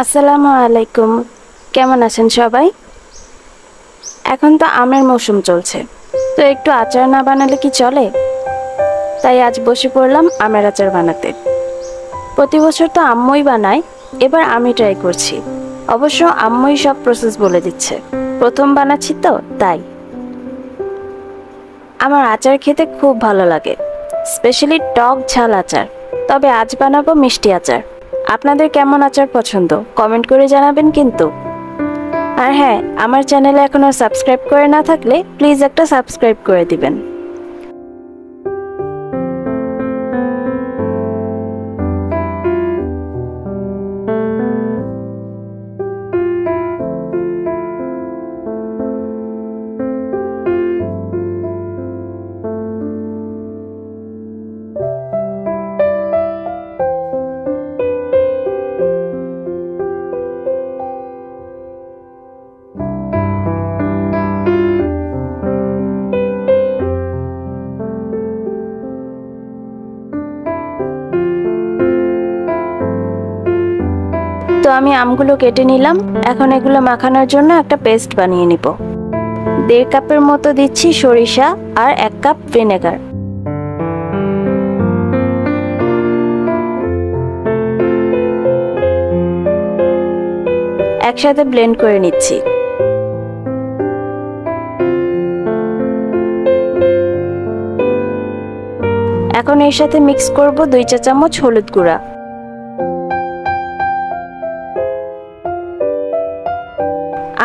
আসসালামু আলাইকুম, কেমন আছেন সবাই? এখন তো আমের মৌসুম চলছে, তো একটু আচার না বানালে কি চলে? তাই আজ বসে পড়লাম আমের আচার বানাতে। প্রতি বছর তো আম্মুই বানায়, এবার আমি ট্রাই করছি। অবশ্য আম্মুই সব প্রসেস বলে দিচ্ছে, প্রথম বানাচ্ছি তো তাই। আমার আচার খেতে খুব ভালো লাগে, স্পেশালি টক ঝাল আচার। তবে আজ বানাবো মিষ্টি আচার। আপনাদের কেমন আচার পছন্দ কমেন্ট করে জানাবেন কিন্তু। আর হ্যাঁ, আমার চ্যানেলে এখনো সাবস্ক্রাইব করে না থাকলে প্লিজ একটা সাবস্ক্রাইব করে দিবেন। তো আমি আমগুলো কেটে নিলাম, এখন এগুলো মাখানোর জন্য একটা পেস্ট বানিয়ে নিব। 1.5 কাপের মতো দিচ্ছি সরিষা আর 1 কাপ ভিনেগার। একসাথে ব্লেন্ড করে নিচ্ছি। এখন এর সাথে মিক্স করব 2 চা চামচ হলুদ গুঁড়া।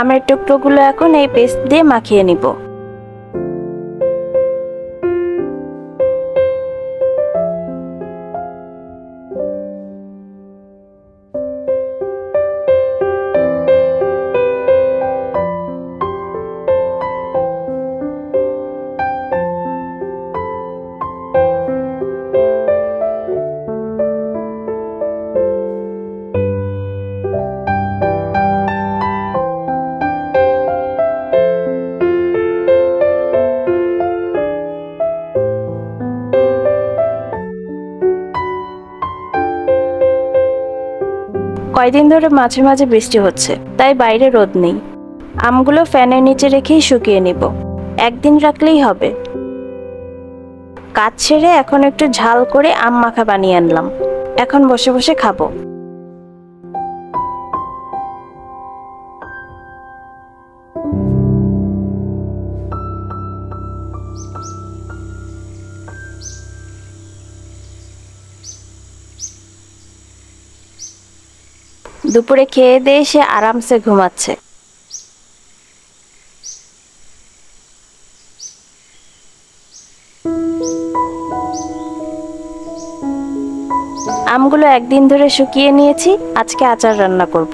আমের টুকরোগুলো এখন এই পেস্ট দিয়ে মাখিয়ে নিব। কয়দিন ধরে মাঝে মাঝে বৃষ্টি হচ্ছে, তাই বাইরে রোদ নেই। আমগুলো ফ্যানের নিচে রেখেই শুকিয়ে নিব, একদিন রাখলেই হবে। কাজ ছেড়ে এখন একটু ঝাল করে আম মাখা বানিয়ে আনলাম, এখন বসে বসে খাবো। দুপুরে খেয়ে দিয়ে সে আরামসে ঘুমাচ্ছে। আমগুলো একদিন ধরে শুকিয়ে নিয়েছি, আজকে আচার রান্না করব।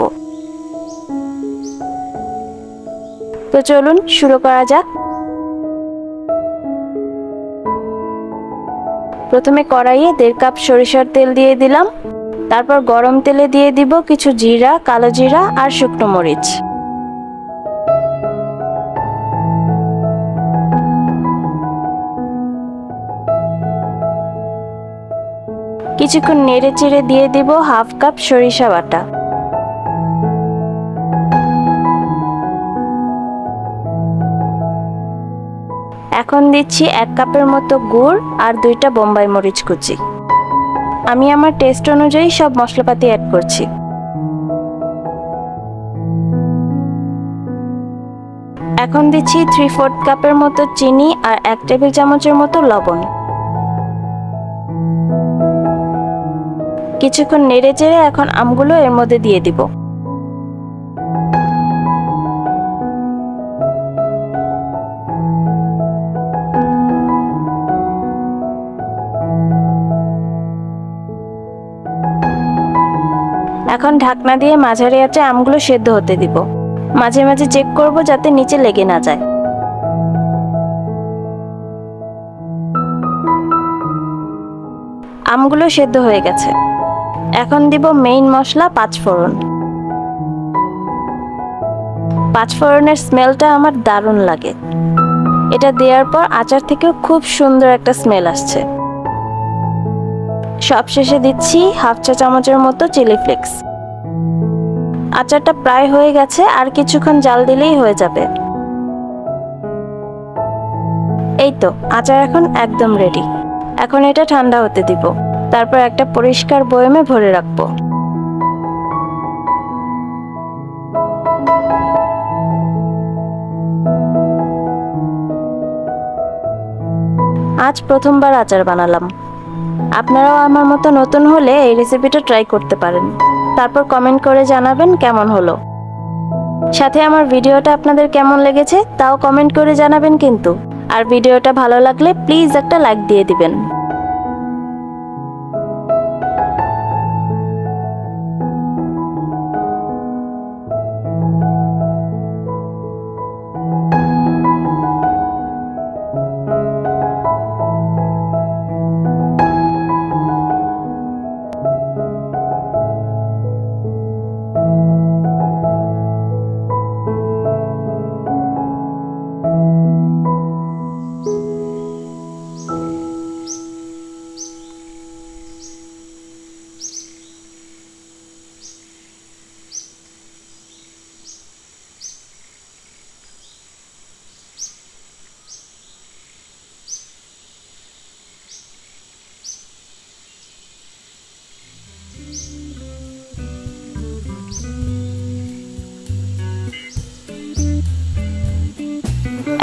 তো চলুন শুরু করা যাক। প্রথমে কড়াইয়ে 1.5 কাপ সরিষার তেল দিয়ে দিলাম। তারপর গরম তেলে দিয়ে দিব কিছু জিরা, কালো জিরা আর শুকনো মরিচ। কিছুক্ষণ নেড়ে চেড়ে দিয়ে দিব 1/2 কাপ সরিষা বাটা। এখন দিচ্ছি 1 কাপের মতো গুড় আর 2টা বোম্বাই মরিচ কুচি। আমি আমার টেস্ট অনুযায়ী সব মশলাপাতি অ্যাড করছি। এখন দিচ্ছি 3/4 কাপের মতো চিনি আর 1 টেবিল চামচের মতো লবণ। কিছুক্ষণ নেড়ে চেড়ে এখন আমগুলো এর মধ্যে দিয়ে দিব। এখন ঢাকনা দিয়ে মাঝারি আঁচে আমগুলো সেদ্ধ হতে দিব। মাঝে মাঝে চেক করব যাতে নিচে লেগে না যায়। আমগুলো সেদ্ধ হয়ে গেছে। এখন দিব মেইন মশলা পাঁচফোড়ন। পাঁচফোড়নের স্মেলটা আমার দারুণ লাগে। এটা দেওয়ার পর আচার থেকেও খুব সুন্দর একটা স্মেল আসছে। সবশেষে দিচ্ছি হাফ চা চামচের মতো চিলি ফ্লেক্স। আচারটা প্রায় হয়ে গেছে, আর কিছুক্ষণ জাল দিলেই হয়ে যাবে। এই তো আচার এখন একদম রেডি। এখন এটা ঠান্ডা হতে দিব, তারপর একটা পরিষ্কার বয়ামে ভরে রাখবো। আজ প্রথমবার আচার বানালাম। আপনারাও আমার মতো নতুন হলে এই রেসিপিটা ট্রাই করতে পারেন। তারপর কমেন্ট করে জানাবেন কেমন হলো। সাথে আমার ভিডিওটা আপনাদের কেমন লেগেছে তাও কমেন্ট করে জানাবেন কিন্তু। আর ভিডিওটা ভালো লাগলে প্লিজ একটা লাইক দিয়ে দিবেন।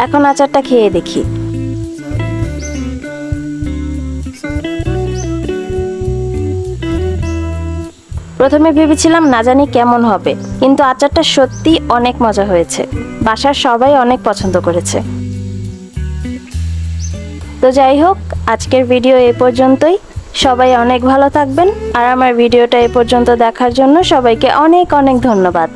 এখন আচারটা খেয়ে দেখি। প্রথমে ভেবেছিলাম না জানি কেমন হবে, কিন্তু আচারটা সত্যি অনেক মজা হয়েছে। বাসার সবাই অনেক পছন্দ করেছে। তো যাই হোক, আজকের ভিডিও এ পর্যন্তই। সবাই অনেক ভালো থাকবেন। আর আমার ভিডিওটা এ পর্যন্ত দেখার জন্য সবাইকে অনেক অনেক ধন্যবাদ।